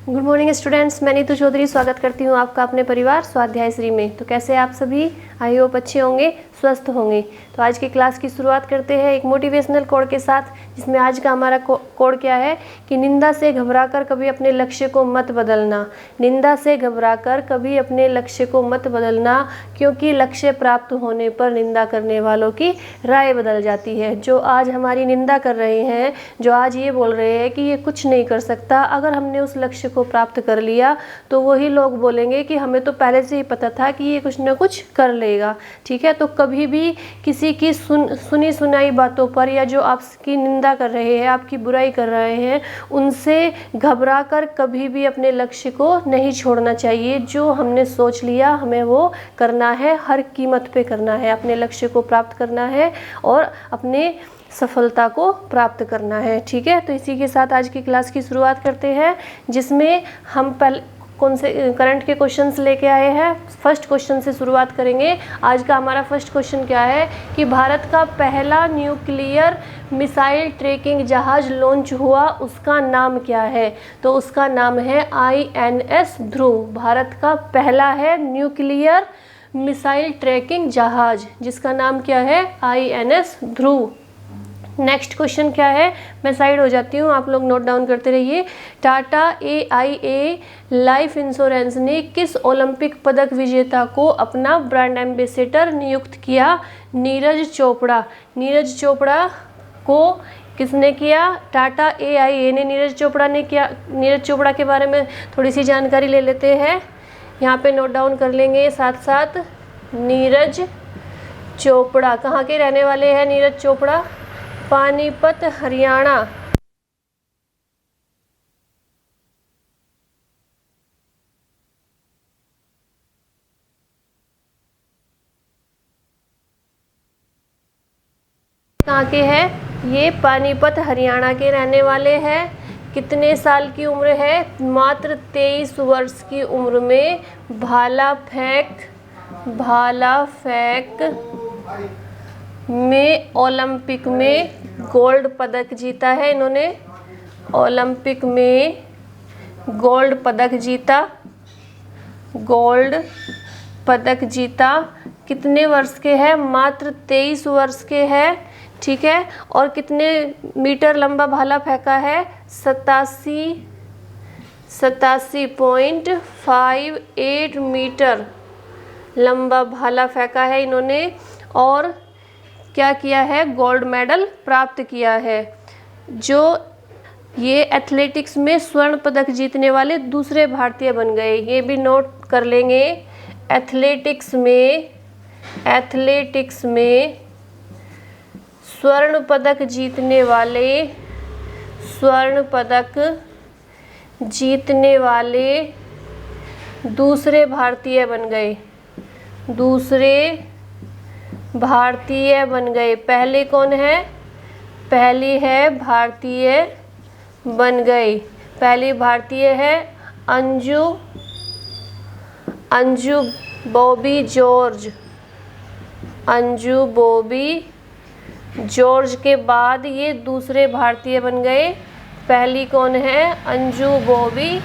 Good morning students, मैं नीतू चौधरी स्वागत करती हूँ आपका अपने परिवार स्वाध्याय श्री में। तो कैसे आप सभी? आई होप अच्छे होंगे, स्वस्थ होंगे। तो आज की क्लास की शुरुआत करते हैं एक मोटिवेशनल कोड के साथ, जिसमें आज का हमारा कोड क्या है कि निंदा से घबराकर कभी अपने लक्ष्य को मत बदलना। निंदा से घबराकर कभी अपने लक्ष्य को मत बदलना, क्योंकि लक्ष्य प्राप्त होने पर निंदा करने वालों की राय बदल जाती है। जो आज हमारी निंदा कर रहे हैं, जो आज ये बोल रहे हैं कि ये कुछ नहीं कर सकता, अगर हमने उस लक्ष्य को प्राप्त कर लिया तो वही लोग बोलेंगे कि हमें तो पहले से ही पता था कि ये कुछ ना कुछ कर लेगा। ठीक है, तो कभी भी किसी की सुनी सुनाई बातों पर, या जो आपकी निंदा कर रहे हैं, आपकी बुराई कर रहे हैं, उनसे घबराकर कभी भी अपने लक्ष्य को नहीं छोड़ना चाहिए। जो हमने सोच लिया हमें वो करना है, हर कीमत पे करना है, अपने लक्ष्य को प्राप्त करना है और अपने सफलता को प्राप्त करना है। ठीक है, तो इसी के साथ आज की क्लास की शुरुआत करते हैं, जिसमें हम पहले कौन से करंट के क्वेश्चंस लेके आए हैं। फर्स्ट क्वेश्चन से शुरुआत करेंगे। आज का हमारा फर्स्ट क्वेश्चन क्या है कि भारत का पहला न्यूक्लियर मिसाइल ट्रैकिंग जहाज लॉन्च हुआ, उसका नाम क्या है? तो उसका नाम है INS ध्रुव। भारत का पहला है न्यूक्लियर मिसाइल ट्रैकिंग जहाज, जिसका नाम क्या है? INS ध्रुव। नेक्स्ट क्वेश्चन क्या है, मैं साइड हो जाती हूँ, आप लोग नोट डाउन करते रहिए। टाटा AIA लाइफ इंश्योरेंस ने किस ओलंपिक पदक विजेता को अपना ब्रांड एम्बेसडर नियुक्त किया? नीरज चोपड़ा। नीरज चोपड़ा को किसने किया? टाटा AIA ने नीरज चोपड़ा ने किया। नीरज चोपड़ा के बारे में थोड़ी सी जानकारी ले लेते हैं, यहाँ पे नोट डाउन कर लेंगे साथ साथ। नीरज चोपड़ा कहाँ के रहने वाले हैं? नीरज चोपड़ा पानीपत, हरियाणा। कहाँ के हैं? ये पानीपत, हरियाणा के रहने वाले हैं। कितने साल की उम्र है? मात्र 23 वर्ष की उम्र में भाला फेंक में ओलंपिक में गोल्ड पदक जीता है इन्होंने। ओलंपिक में गोल्ड पदक जीता। कितने वर्ष के हैं? मात्र 23 वर्ष के हैं। ठीक है, और कितने मीटर लंबा भाला फेंका है? 87.58 मीटर लंबा भाला फेंका है इन्होंने, और क्या किया है? गोल्ड मेडल प्राप्त किया है। जो ये एथलेटिक्स में स्वर्ण पदक जीतने वाले दूसरे भारतीय बन गए, ये भी नोट कर लेंगे। एथलेटिक्स में स्वर्ण पदक जीतने वाले दूसरे भारतीय बन गए। पहले कौन है? पहली भारतीय है अंजू बॉबी जॉर्ज के बाद ये दूसरे भारतीय बन गए। पहली कौन है? अंजू बॉबी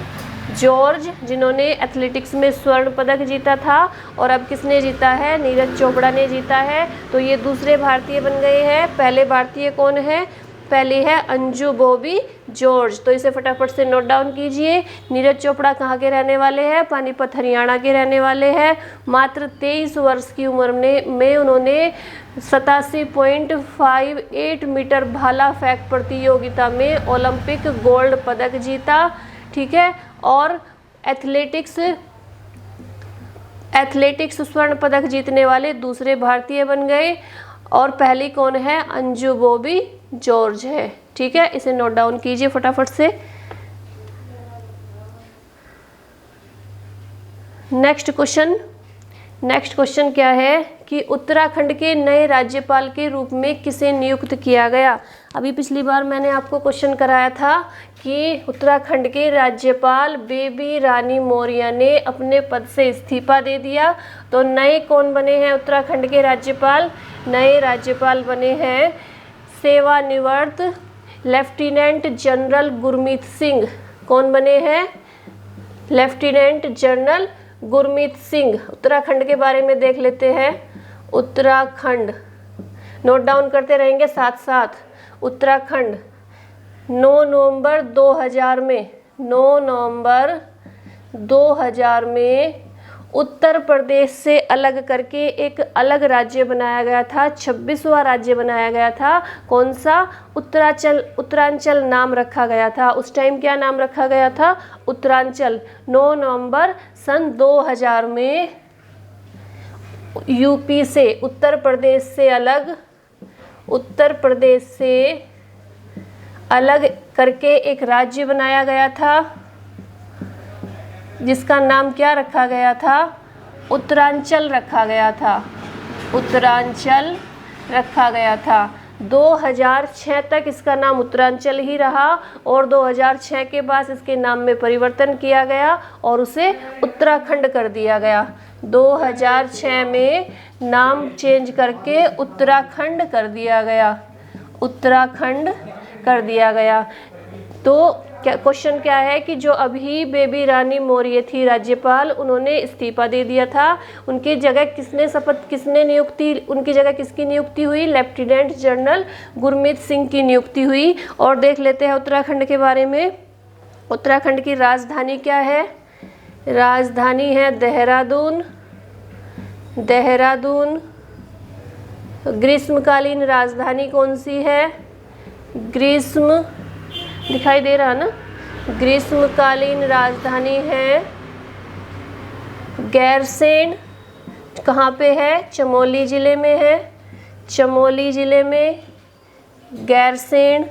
जॉर्ज, जिन्होंने एथलेटिक्स में स्वर्ण पदक जीता था। और अब किसने जीता है? नीरज चोपड़ा ने जीता है। तो ये दूसरे भारतीय बन गए हैं। पहले भारतीय कौन है? पहली है अंजू बॉबी जॉर्ज। तो इसे फटाफट से नोट डाउन कीजिए। नीरज चोपड़ा कहाँ के रहने वाले हैं? पानीपत, हरियाणा के रहने वाले हैं। मात्र 23 वर्ष की उम्र में उन्होंने 87.58 मीटर भाला फेंक प्रतियोगिता में ओलंपिक गोल्ड पदक जीता। ठीक है, और एथलेटिक्स स्वर्ण पदक जीतने वाले दूसरे भारतीय बन गए। और पहली कौन है? अंजू बॉबी जॉर्ज है। ठीक है, इसे नोट डाउन कीजिए फटाफट से। नेक्स्ट क्वेश्चन क्या है कि उत्तराखंड के नए राज्यपाल के रूप में किसे नियुक्त किया गया? अभी पिछली बार मैंने आपको क्वेश्चन कराया था कि उत्तराखंड के राज्यपाल बेबी रानी मौर्य ने अपने पद से इस्तीफा दे दिया। तो नए कौन बने हैं उत्तराखंड के राज्यपाल? नए राज्यपाल बने हैं सेवानिवृत्त लेफ्टिनेंट जनरल गुरमीत सिंह। कौन बने हैं? Lieutenant general Gurmeet Singh. उत्तराखंड के बारे में देख लेते हैं। उत्तराखंड नोट डाउन करते रहेंगे साथ साथ। उत्तराखंड 9 नवंबर 2000 में 9 नवंबर 2000 में उत्तर प्रदेश से अलग करके एक अलग राज्य बनाया गया था, 26वां राज्य बनाया गया था। कौन सा? उत्तरांचल नाम रखा गया था। उस टाइम क्या नाम रखा गया था? उत्तरांचल। 9 नवंबर सन 2000 में यूपी से, उत्तर प्रदेश से अलग करके एक राज्य बनाया गया था, जिसका नाम क्या रखा गया था? उत्तरांचल रखा गया था। उत्तरांचल रखा गया था। 2006 तक इसका नाम उत्तरांचल ही रहा और 2006 के बाद इसके नाम में परिवर्तन किया गया और उसे उत्तराखंड कर दिया गया। 2006 में नाम चेंज करके उत्तराखंड कर दिया गया। उत्तराखंड कर दिया गया। तो क्या क्वेश्चन क्या है कि जो अभी बेबी रानी मौर्य थी राज्यपाल, उन्होंने इस्तीफा दे दिया था। उनकी जगह उनकी जगह किसकी नियुक्ति हुई? लेफ्टिनेंट जनरल गुरमीत सिंह की नियुक्ति हुई। और देख लेते हैं उत्तराखंड के बारे में। उत्तराखंड की राजधानी क्या है? राजधानी है देहरादून। देहरादून। ग्रीष्मकालीन राजधानी कौन सी है? ग्रीष्म दिखाई दे रहा ना? ग्रीष्मकालीन राजधानी है गैरसैंण। कहाँ पे है? चमोली जिले में है। चमोली जिले में गैरसैंण।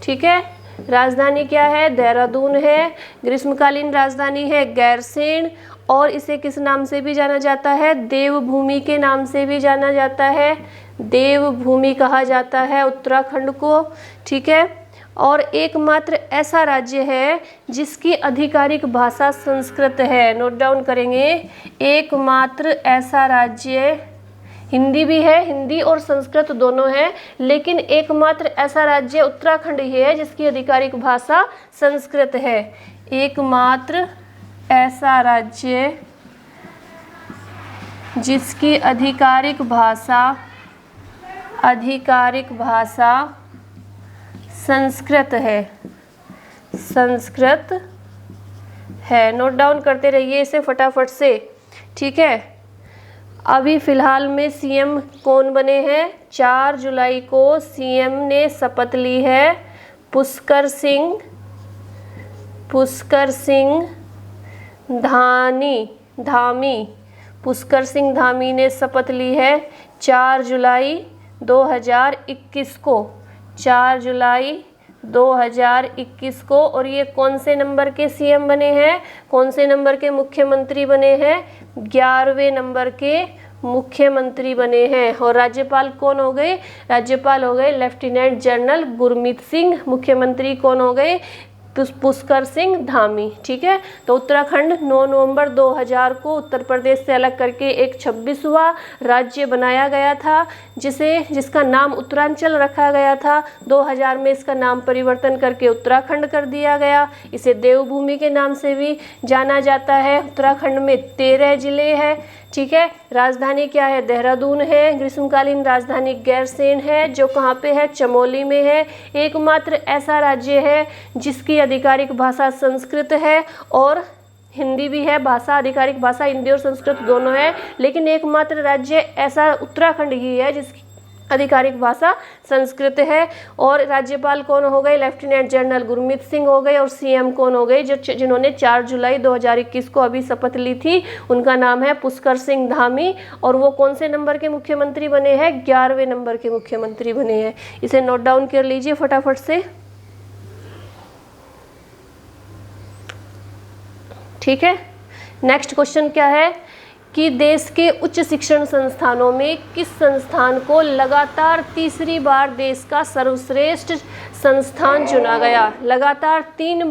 ठीक है। राजधानी क्या है? देहरादून है। ग्रीष्मकालीन राजधानी है गैरसैंण। और इसे किस नाम से भी जाना जाता है? देवभूमि के नाम से भी जाना जाता है। देवभूमि कहा जाता है उत्तराखंड को। ठीक है। और एकमात्र ऐसा राज्य है जिसकी आधिकारिक भाषा संस्कृत है। नोट डाउन करेंगे। एकमात्र ऐसा राज्य, हिंदी भी है, हिंदी और संस्कृत दोनों है, लेकिन एकमात्र ऐसा राज्य उत्तराखंड ही है जिसकी आधिकारिक भाषा संस्कृत है। एकमात्र ऐसा राज्य जिसकी आधिकारिक भाषा संस्कृत है। संस्कृत है। नोट डाउन करते रहिए इसे फटाफट से। ठीक है। अभी फिलहाल में सीएम कौन बने हैं? 4 जुलाई को सीएम ने शपथ ली है पुष्कर सिंह धामी। पुष्कर सिंह धामी ने शपथ ली है 4 जुलाई 2021 को। 4 जुलाई 2021 को। और ये कौन से नंबर के सीएम बने हैं? कौन से नंबर के मुख्यमंत्री बने हैं? 11वें नंबर के मुख्यमंत्री बने हैं। और राज्यपाल कौन हो गए? राज्यपाल हो गए लेफ्टिनेंट जनरल गुरमीत सिंह। मुख्यमंत्री कौन हो गए? पुष्कर सिंह धामी। ठीक है। तो उत्तराखंड 9 नवंबर 2000 को उत्तर प्रदेश से अलग करके एक 26वां राज्य बनाया गया था, जिसका नाम उत्तरांचल रखा गया था। 2000 में इसका नाम परिवर्तन करके उत्तराखंड कर दिया गया। इसे देवभूमि के नाम से भी जाना जाता है। उत्तराखंड में 13 जिले हैं। ठीक है। राजधानी क्या है? देहरादून है। ग्रीष्मकालीन राजधानी गैरसैंण है, जो कहाँ पे है? चमोली में है। एकमात्र ऐसा राज्य है जिसकी आधिकारिक भाषा संस्कृत है और हिंदी भी है। भाषा, आधिकारिक भाषा हिंदी और संस्कृत दोनों है, लेकिन एकमात्र राज्य ऐसा उत्तराखंड ही है जिसकी आधिकारिक भाषा संस्कृत है। और राज्यपाल कौन हो गए? लेफ्टिनेंट जनरल गुरमीत सिंह हो गए। और सीएम कौन हो गए? जिन्होंने 4 जुलाई 2021 को अभी शपथ ली थी, उनका नाम है पुष्कर सिंह धामी। और वो कौन से नंबर के मुख्यमंत्री बने हैं? 11वें नंबर के मुख्यमंत्री बने हैं। इसे नोट डाउन कर लीजिए फटाफट से। ठीक है। नेक्स्ट क्वेश्चन क्या है कि देश के उच्च शिक्षण संस्थानों में किस संस्थान को लगातार तीसरी बार देश का सर्वश्रेष्ठ संस्थान चुना गया? लगातार 3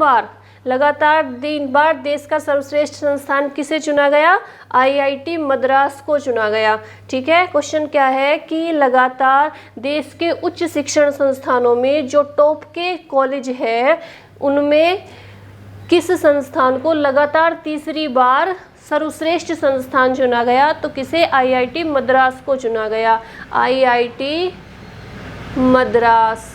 बार देश का सर्वश्रेष्ठ संस्थान किसे चुना गया? आईआईटी मद्रास को चुना गया। ठीक है। क्वेश्चन क्या है कि लगातार देश के उच्च शिक्षण संस्थानों में जो टॉप के कॉलेज है, उनमें किस संस्थान को लगातार तीसरी बार सर्वश्रेष्ठ संस्थान चुना गया? तो किसे? आईआईटी मद्रास को चुना गया। आईआईटी मद्रास।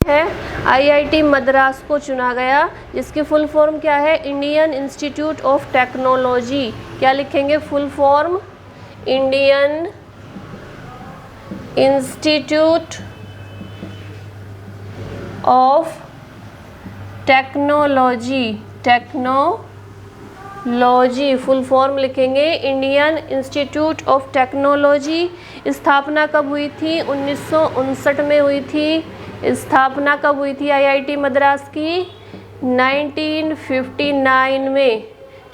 है आईआईटी मद्रास को चुना गया, जिसकी फुल फॉर्म क्या है? Indian institute of technology. क्या लिखेंगे full form? Indian institute of technology. Technology full form लिखेंगे इंडियन इंस्टीट्यूट ऑफ टेक्नोलॉजी। स्थापना कब हुई थी? 1959 में हुई थी। स्थापना कब हुई थी आईआईटी मद्रास की? 1959 में।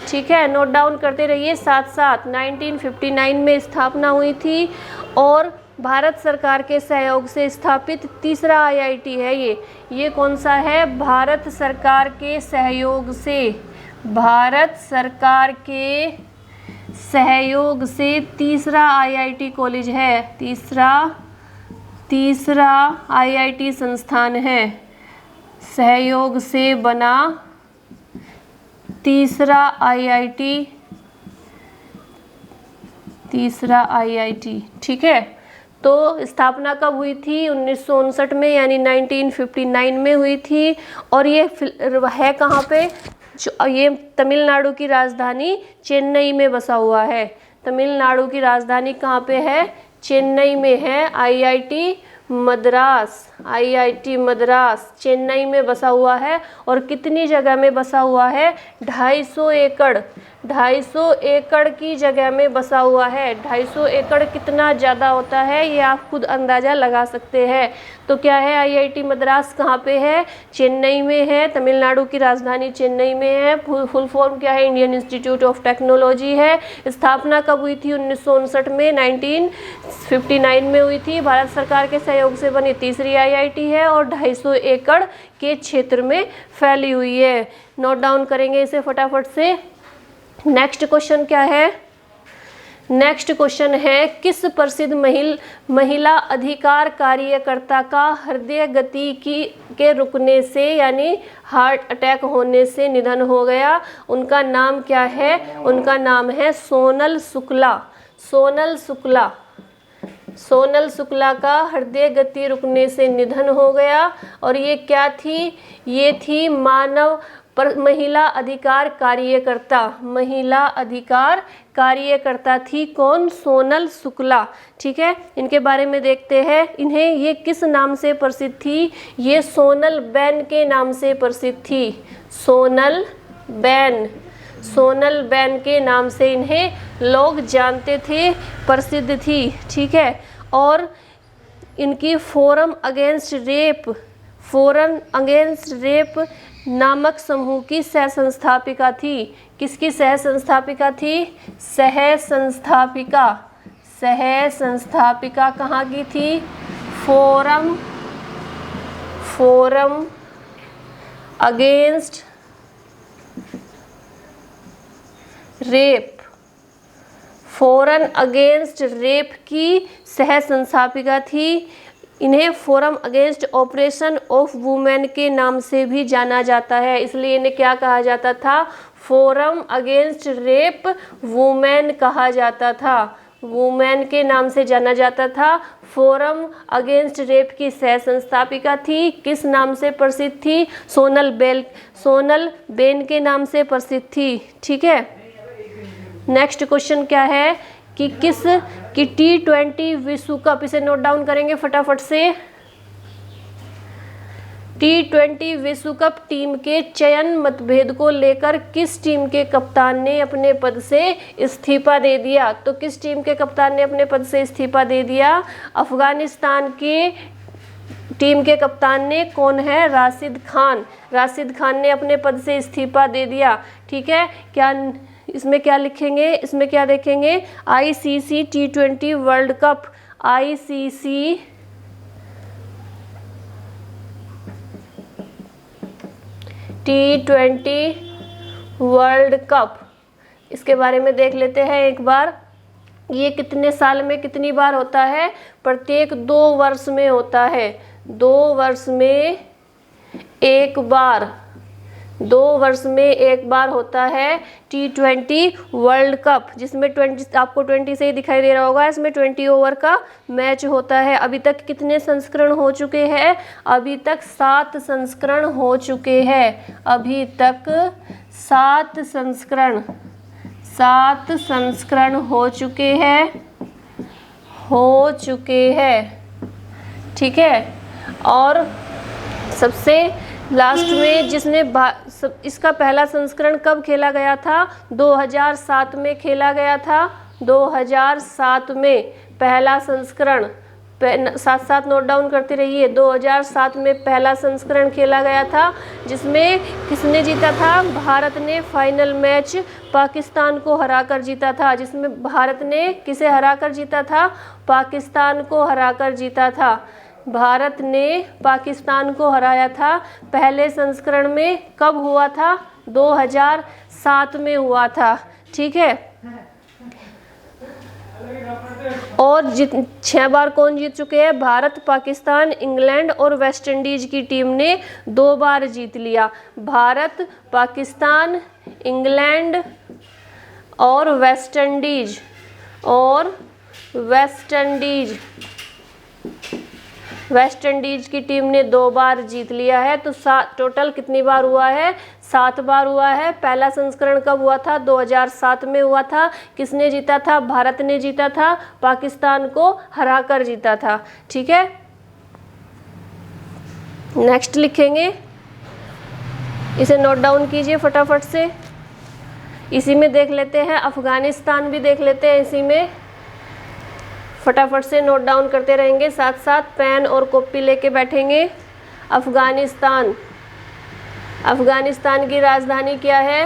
ठीक है, नोट डाउन करते रहिए साथ साथ। 1959 में स्थापना हुई थी और भारत सरकार के सहयोग से स्थापित तीसरा आईआईटी है ये कौन सा है? भारत सरकार के सहयोग से, भारत सरकार के सहयोग से तीसरा आईआईटी कॉलेज है, तीसरा आईआईटी संस्थान है, सहयोग से बना तीसरा आईआईटी। ठीक है, तो स्थापना कब हुई थी? 1959 में, यानी 1959 में हुई थी। और ये है कहाँ पे? ये तमिलनाडु की राजधानी चेन्नई में बसा हुआ है। तमिलनाडु की राजधानी कहाँ पे है? चेन्नई में है। आईआईटी मद्रास चेन्नई में बसा हुआ है। और कितनी जगह में बसा हुआ है? 250 एकड़ की जगह में बसा हुआ है। 250 एकड़ कितना ज़्यादा होता है ये आप खुद अंदाज़ा लगा सकते हैं। तो क्या है? आईआईटी मद्रास कहाँ पे है? चेन्नई में है। तमिलनाडु की राजधानी चेन्नई में है। फुल फॉर्म क्या है? इंडियन इंस्टीट्यूट ऑफ टेक्नोलॉजी है। स्थापना कब हुई थी? 1959 में, 1959 में हुई थी। भारत सरकार के सहयोग से बनी तीसरी आईआईटी है और 250 एकड़ के क्षेत्र में फैली हुई है। नोट डाउन करेंगे इसे फटाफट से। नेक्स्ट क्वेश्चन क्या है? नेक्स्ट क्वेश्चन है किस प्रसिद्ध महिला अधिकार कार्यकर्ता का हृदय गति के रुकने से यानी हार्ट अटैक होने से निधन हो गया? उनका नाम क्या है? उनका नाम है सोनल शुक्ला। सोनल शुक्ला का हृदय गति रुकने से निधन हो गया। और ये क्या थी? ये थी महिला अधिकार कार्यकर्ता थी। कौन? सोनल शुक्ला। ठीक है, इनके बारे में देखते हैं। इन्हें ये किस नाम से प्रसिद्ध थी? ये सोनल बेन के नाम से प्रसिद्ध थी। सोनल बेन के नाम से इन्हें लोग जानते थे, प्रसिद्ध थी। ठीक है, और इनकी फोरम अगेंस्ट रेप नामक समूह की सह संस्थापिका थी। किसकी सह संस्थापिका थी? सह संस्थापिका कहाँ की थी? फोरम अगेंस्ट रेप की सह संस्थापिका थी। इन्हें forum against operation of women के नाम से भी जाना जाता है। इसलिए इन्हें क्या कहा जाता था? फोरम अगेंस्ट रेप वुमेन कहा जाता था। वुमेन के नाम से जाना जाता था। फोरम अगेंस्ट रेप की सह संस्थापिका थी। किस नाम से प्रसिद्ध थी? सोनल बेन के नाम से प्रसिद्ध थी। ठीक है, नेक्स्ट क्वेश्चन क्या है कि T20 विश्व कप, इसे नोट डाउन करेंगे फटाफट से। T20 विश्व कप टीम के चयन मतभेद को लेकर किस टीम के कप्तान ने अपने पद से इस्तीफा दे दिया? तो किस टीम के कप्तान ने अपने पद से इस्तीफा दे दिया? अफगानिस्तान के टीम के कप्तान ने। कौन है? राशिद खान ने अपने पद से इस्तीफा दे दिया। ठीक है, क्या इसमें क्या लिखेंगे? इसमें क्या देखेंगे? ICC T20 world cup, ICC T20 world cup, इसके बारे में देख लेते हैं एक बार। ये कितने साल में कितनी बार होता है? प्रत्येक 2 वर्ष में होता है। 2 वर्ष में एक बार, 2 वर्ष में एक बार होता है T20 वर्ल्ड कप, जिसमें 20, आपको 20 से ही दिखाई दे रहा होगा, इसमें 20 ओवर का मैच होता है। अभी तक कितने संस्करण हो चुके हैं? अभी तक 7 संस्करण हो चुके हैं। अभी तक 7 संस्करण हो चुके हैं, ठीक है। और सबसे लास्ट में जिसने इसका पहला संस्करण कब खेला गया था? 2007 में खेला गया था। 2007 में पहला संस्करण, साथ साथ नोट डाउन करते रहिए। 2007 में पहला संस्करण खेला गया था, जिसमें किसने जीता था? भारत ने फाइनल मैच पाकिस्तान को हराकर जीता था। जिसमें भारत ने किसे हराकर जीता था? पाकिस्तान को हराकर जीता था। भारत ने पाकिस्तान को हराया था। पहले संस्करण में कब हुआ था? 2007 में हुआ था, ठीक है। और 6 बार कौन जीत चुके हैं? भारत, पाकिस्तान, इंग्लैंड और वेस्ट इंडीज की टीम ने 2 बार जीत लिया। भारत, पाकिस्तान, इंग्लैंड और वेस्ट इंडीज की टीम ने 2 बार जीत लिया है। तो टोटल कितनी बार हुआ है? 7 बार हुआ है। पहला संस्करण कब हुआ था? 2007 में हुआ था। किसने जीता था? भारत ने जीता था, पाकिस्तान को हराकर जीता था, ठीक है। नेक्स्ट लिखेंगे, इसे नोट डाउन कीजिए फटाफट से। इसी में देख लेते हैं, अफगानिस्तान भी देख लेते हैं इसी में। फटाफट से नोट डाउन करते रहेंगे, साथ साथ पेन और कॉपी लेके बैठेंगे। अफगानिस्तान की राजधानी क्या है?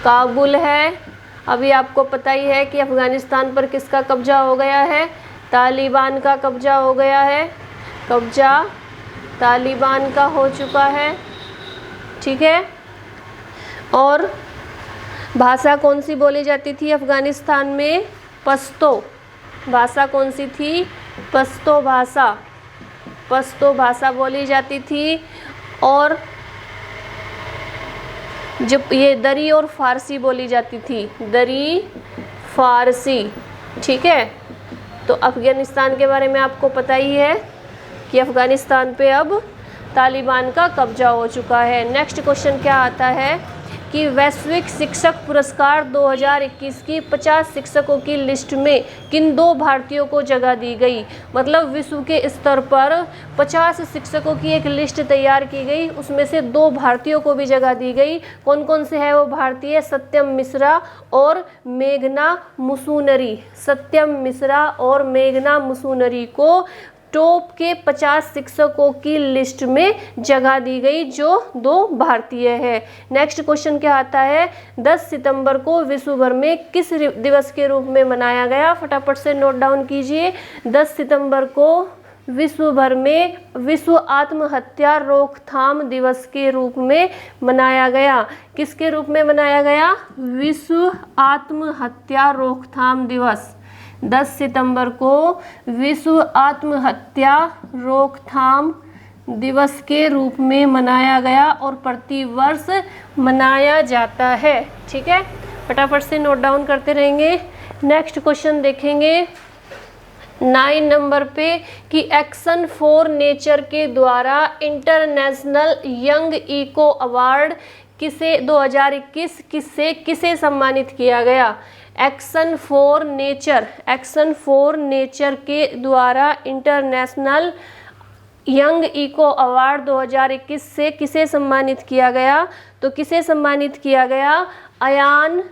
काबुल है। अभी आपको पता ही है कि अफगानिस्तान पर किसका कब्जा हो गया है? तालिबान का कब्जा हो गया है। कब्जा तालिबान का हो चुका है, ठीक है। और भाषा कौन सी बोली जाती थी अफगानिस्तान में? पश्तो। भाषा कौन सी थी? पश्तो भाषा बोली जाती थी। और जब ये दरी और फारसी बोली जाती थी, दरी फारसी, ठीक है। तो अफगानिस्तान के बारे में आपको पता ही है कि अफगानिस्तान पे अब तालिबान का कब्जा हो चुका है। नेक्स्ट क्वेश्चन क्या आता है कि वैश्विक शिक्षक पुरस्कार 2021 की 50 शिक्षकों की लिस्ट में किन 2 भारतीयों को जगह दी गई? मतलब विश्व के स्तर पर 50 शिक्षकों की एक लिस्ट तैयार की गई, उसमें से 2 भारतीयों को भी जगह दी गई। कौन कौन से है वो भारतीय? सत्यम मिश्रा और मेघना मुसुनरी को टॉप के 50 शिक्षकों की लिस्ट में जगह दी गई, जो 2 भारतीय है। नेक्स्ट क्वेश्चन क्या आता है? 10 सितंबर को विश्व भर में किस दिवस के रूप में मनाया गया? फटाफट से नोट डाउन कीजिए। 10 सितंबर को विश्व भर में विश्व आत्महत्या रोकथाम दिवस के रूप में मनाया गया। किसके रूप में मनाया गया? विश्व आत्महत्या रोकथाम दिवस। 10 सितंबर को विश्व आत्महत्या रोकथाम दिवस के रूप में मनाया गया और प्रति वर्ष मनाया जाता है, ठीक है। फटाफट से नोट डाउन करते रहेंगे। नेक्स्ट क्वेश्चन देखेंगे 9 नंबर पे कि एक्शन फॉर नेचर के द्वारा इंटरनेशनल यंग इको अवार्ड किसे 2021 किसे सम्मानित किया गया? एक्शन फॉर नेचर के द्वारा इंटरनेशनल यंग इको अवार्ड 2021 से किसे सम्मानित किया गया? तो किसे सम्मानित किया गया? अयान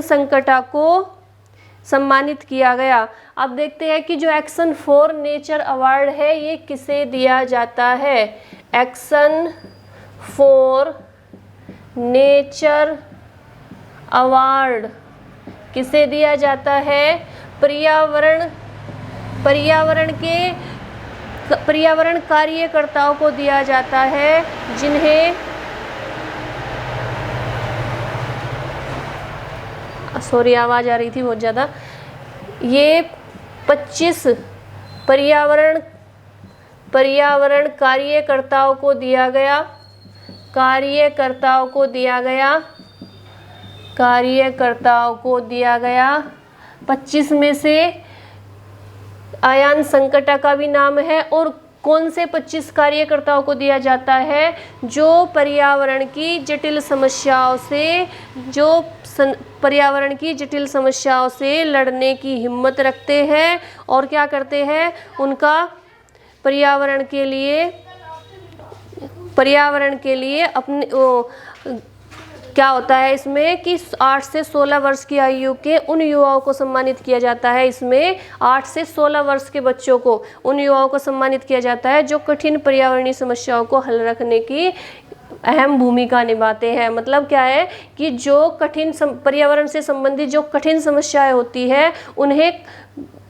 संकटा को सम्मानित किया गया। अब देखते हैं कि जो एक्शन फॉर नेचर अवार्ड है ये किसे दिया जाता है। एक्शन फॉर नेचर अवार्ड किसे दिया जाता है? पर्यावरण कार्यकर्ताओं को दिया जाता है, जिन्हें सॉरी आवाज़ आ रही थी बहुत ज़्यादा। ये 25 पर्यावरण कार्यकर्ताओं को दिया गया, 25 में से अयान संकटा का भी नाम है। और कौन से 25 कार्यकर्ताओं को दिया जाता है? जो पर्यावरण की जटिल समस्याओं से लड़ने की हिम्मत रखते हैं और क्या करते हैं, उनका पर्यावरण के लिए अपने क्या होता है इसमें कि 8 से 16 वर्ष की आयु के उन युवाओं को सम्मानित किया जाता है। इसमें 8 से 16 वर्ष के बच्चों को, उन युवाओं को सम्मानित किया जाता है जो कठिन पर्यावरणीय समस्याओं को हल रखने की अहम भूमिका निभाते हैं। मतलब क्या है कि जो कठिन पर्यावरण से संबंधित जो कठिन समस्याएं होती है उन्हें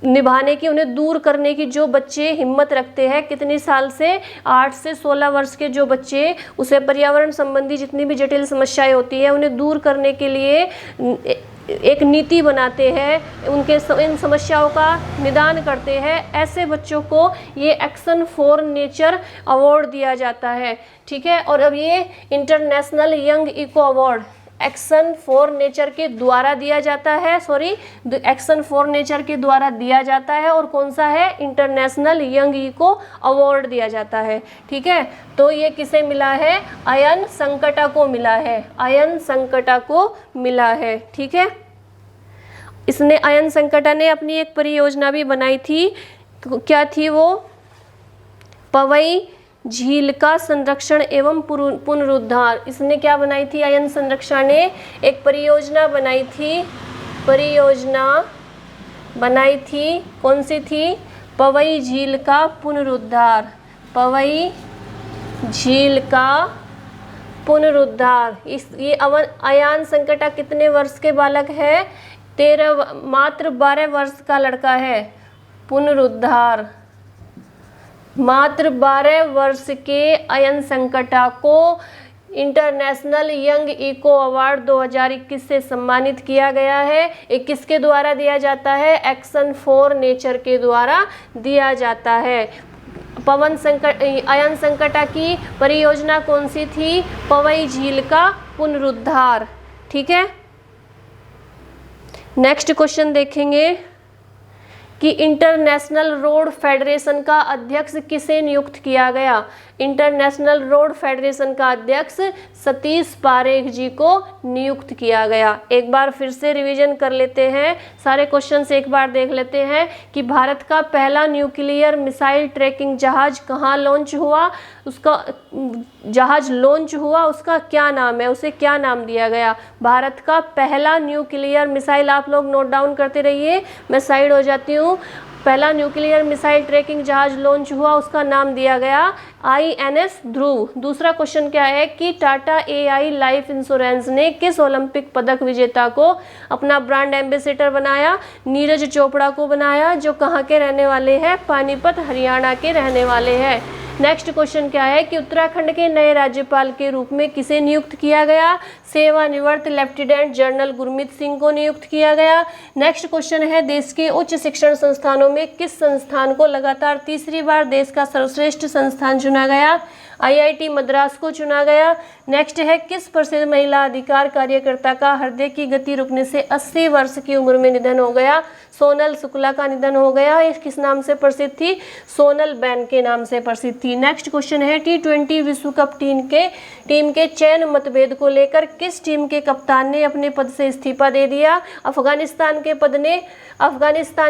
निभाने की, उन्हें दूर करने की जो बच्चे हिम्मत रखते हैं, कितनी साल से, 8 से 16 वर्ष के जो बच्चे उसे पर्यावरण संबंधी जितनी भी जटिल समस्याएं होती है उन्हें दूर करने के लिए एक नीति बनाते हैं, इन समस्याओं का निदान करते हैं, ऐसे बच्चों को ये एक्शन फॉर नेचर अवार्ड दिया जाता है। ठीक है, और अब ये international young eco award action for nature के द्वारा दिया जाता है, एक्शन फॉर नेचर के द्वारा दिया जाता है। और कौन सा है? इंटरनेशनल यंग इको अवार्ड दिया जाता है। ठीक है, तो ये किसे मिला है? अयान संकटा को मिला है। ठीक है, अयान संकटा ने अपनी एक परियोजना भी बनाई थी। क्या थी वो? पवई झील का संरक्षण एवं पुनरुद्धार। इसने क्या बनाई थी? अयान संरक्षण ने एक परियोजना बनाई थी। कौन सी थी? पवई झील का पुनरुद्धार। ये अयान संकटा कितने वर्ष के बालक है? मात्र 12 वर्ष का लड़का है। पुनरुद्धार, मात्र 12 वर्ष के अयान संकटा को इंटरनेशनल यंग इको अवार्ड 2021 से सम्मानित किया गया है। ये किसके द्वारा दिया जाता है? एक्शन फॉर नेचर के द्वारा दिया जाता है। अयान संकटा की परियोजना कौन सी थी? पवई झील का पुनरुद्धार। ठीक है, नेक्स्ट क्वेश्चन देखेंगे कि इंटरनेशनल रोड फेडरेशन का अध्यक्ष किसे नियुक्त किया गया? इंटरनेशनल रोड फेडरेशन का अध्यक्ष सतीश पारेख जी को नियुक्त किया गया। एक बार फिर से रिवीजन कर लेते हैं, सारे क्वेश्चन से एक बार देख लेते हैं कि भारत का पहला न्यूक्लियर मिसाइल ट्रैकिंग जहाज कहाँ लॉन्च हुआ, उसका उसका क्या नाम है, उसे क्या नाम दिया गया? भारत का पहला न्यूक्लियर मिसाइल, आप लोग नोट डाउन करते रहिए, मैं साइड हो जाती हूँ। पहला न्यूक्लियर मिसाइल ट्रैकिंग जहाज लॉन्च हुआ, उसका नाम दिया गया INS ध्रुव। दूसरा क्वेश्चन क्या है कि टाटा AI लाइफ इंश्योरेंस ने किस ओलंपिक पदक विजेता को अपना ब्रांड एम्बेसडर बनाया? नीरज चोपड़ा को बनाया, जो कहाँ के रहने वाले हैं? पानीपत हरियाणा के रहने वाले हैं। नेक्स्ट क्वेश्चन क्या है कि उत्तराखंड के नए राज्यपाल के रूप में किसे नियुक्त किया गया? सेवानिवृत्त लेफ्टिनेंट जनरल गुरमीत सिंह को नियुक्त किया गया। नेक्स्ट क्वेश्चन है देश के उच्च शिक्षण संस्थानों में किस संस्थान को लगातार तीसरी बार देश का सर्वश्रेष्ठ संस्थान चुना गया? IIT मद्रास को चुना गया। नेक्स्ट है किस प्रसिद्ध महिला अधिकार कार्यकर्ता का हृदय की गति रुकने से 80 वर्ष की उम्र में निधन हो गया? सोनल शुक्ला का निधन हो गया। ये किस नाम से प्रसिद्ध थी? सोनल बेन के नाम से प्रसिद्ध थी। नेक्स्ट क्वेश्चन है T20 विश्व कप टीम के चयन मतभेद को लेकर किस टीम के कप्तान ने अपने पद से इस्तीफा दे दिया? अफगानिस्तान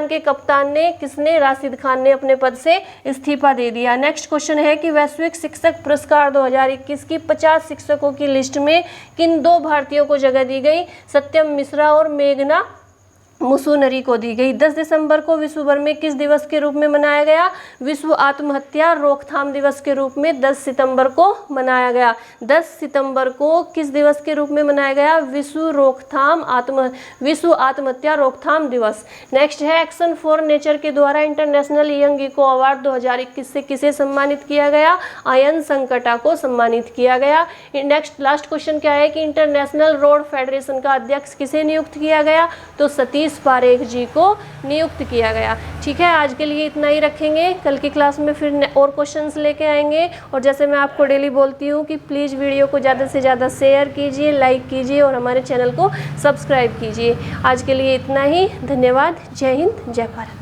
के कप्तान ने किसने? राशिद खान ने अपने पद से इस्तीफा दे दिया। नेक्स्ट क्वेश्चन है कि वैश्विक शिक्षक पुरस्कार 2021 की 50 शिक्षकों की लिस्ट में किन 2 भारतीयों को जगह दी गई? सत्यम मिश्रा और मेघना मुसोनरी को दी गई। 10 दिसंबर को विश्व भर में किस दिवस के रूप में मनाया गया? विश्व आत्महत्या रोकथाम दिवस के रूप में 10 सितंबर को मनाया गया। 10 सितंबर को किस दिवस के रूप में मनाया गया? विश्व आत्महत्या रोकथाम दिवस। नेक्स्ट है एक्शन फॉर नेचर के द्वारा इंटरनेशनल यंग इको अवार्ड 2021 से किसे सम्मानित किया गया? आयन संकटा को सम्मानित किया गया। नेक्स्ट लास्ट क्वेश्चन क्या है कि इंटरनेशनल रोड फेडरेशन का अध्यक्ष किसे नियुक्त किया गया? तो सतीश पारेख जी को नियुक्त किया गया। ठीक है, आज के लिए इतना ही रखेंगे। कल की क्लास में फिर और क्वेश्चंस लेके आएंगे। और जैसे मैं आपको डेली बोलती हूँ कि प्लीज़ वीडियो को ज़्यादा से ज़्यादा शेयर कीजिए, लाइक कीजिए और हमारे चैनल को सब्सक्राइब कीजिए। आज के लिए इतना ही। धन्यवाद। जय हिंद, जय भारत।